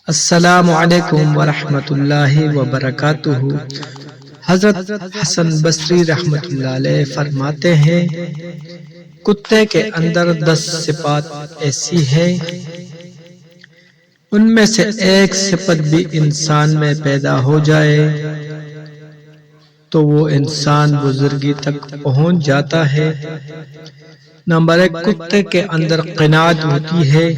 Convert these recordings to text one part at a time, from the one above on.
السلام علیکم ورحمۃ اللہ وبرکاتہ۔ حضرت حسن بصری رحمۃ اللہ علیہ فرماتے ہیں، کتے کے اندر 10 صفات ایسی ہیں، ان میں سے ایک صفت بھی انسان میں پیدا ہو جائے تو وہ انسان بزرگی تک پہنچ جاتا ہے۔ نمبر 1، کتے کے اندر قناعت ہوتی ہے،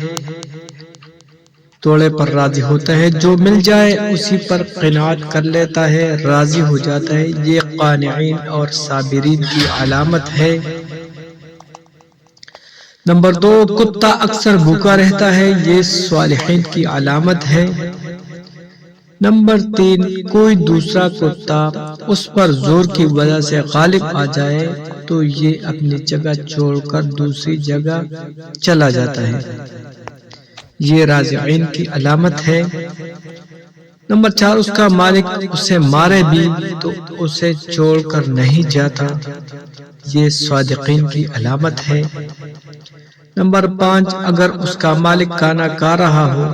تھوڑے پر راضی ہوتا ہے، جو مل جائے اسی پر قناعت کر لیتا ہے، راضی ہو جاتا ہے۔ یہ قانعین اور صابرین کی علامت ہے۔ نمبر 2، کتا اکثر بھوکا رہتا ہے، یہ صالحین کی علامت ہے۔ نمبر 3، کوئی دوسرا کتا اس پر زور کی وجہ سے غالب آ جائے تو یہ اپنی جگہ چھوڑ کر دوسری جگہ چلا جاتا ہے، یہ رازعین کی علامت ہے۔ نمبر 4، اس کا مالک اسے مارے بھی تو اسے چھوڑ کر نہیں جاتا، یہ صادقین کی علامت ہے۔ نمبر 5، اگر اس کا مالک کھانا کھا رہا ہو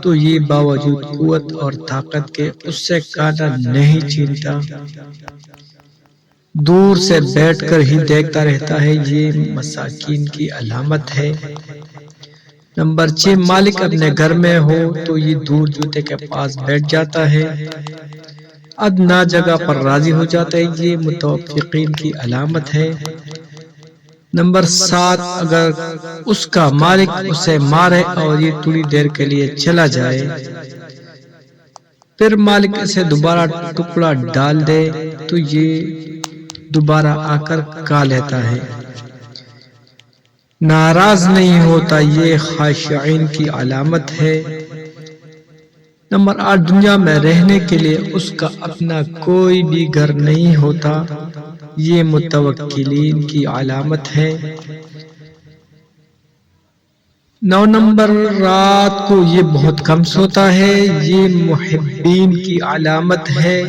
تو یہ باوجود قوت اور طاقت کے اس سے کھانا نہیں چھینتا، دور سے بیٹھ کر ہی دیکھتا رہتا ہے، یہ مساکین کی علامت ہے۔ نمبر 6، مالک اپنے گھر میں ہو تو یہ دور جوتے کے پاس بیٹھ جاتا ہے، ادنیٰ جگہ پر راضی ہو جاتا ہے، یہ متوفقین کی علامت ہے۔ نمبر 7، اگر اس کا مالک اسے مارے اور یہ تھوڑی دیر کے لیے چلا جائے، پھر مالک اسے دوبارہ ٹکڑا ڈال دے تو یہ دوبارہ آ کر کھا لیتا ہے، ناراض نہیں ہوتا، یہ خاشعین کی علامت ہے۔ نمبر 8، دنیا میں رہنے کے لیے اس کا اپنا کوئی بھی گھر نہیں ہوتا، یہ متوکلین کی علامت ہے۔ 9 نمبر، رات کو یہ بہت کم سوتا ہے، یہ محبین کی علامت ہے۔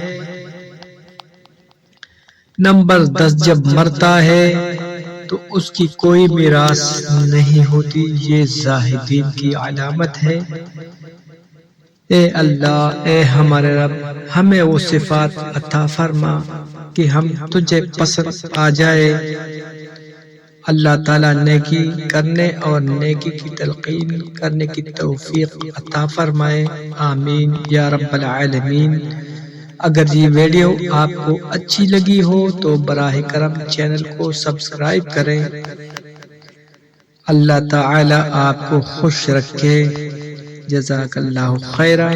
نمبر 10، جب مرتا ہے تو اس کی کوئی میراث نہیں ہوتی، یہ زاہدین کی علامت ہے۔ اے اللہ، اے ہمارے رب، ہمیں وہ صفات عطا فرما کہ ہم تجھے پسند آ جائے۔ اللہ تعالیٰ نیکی کرنے اور نیکی کی تلقین کرنے کی توفیق عطا فرمائے، آمین یا رب العالمین۔ اگر یہ ویڈیو آپ کو اچھی لگی ہو تو براہ کرم چینل کو سبسکرائب کریں۔ اللہ تعالیٰ آپ کو خوش رکھے، جزاک اللہ خیرا۔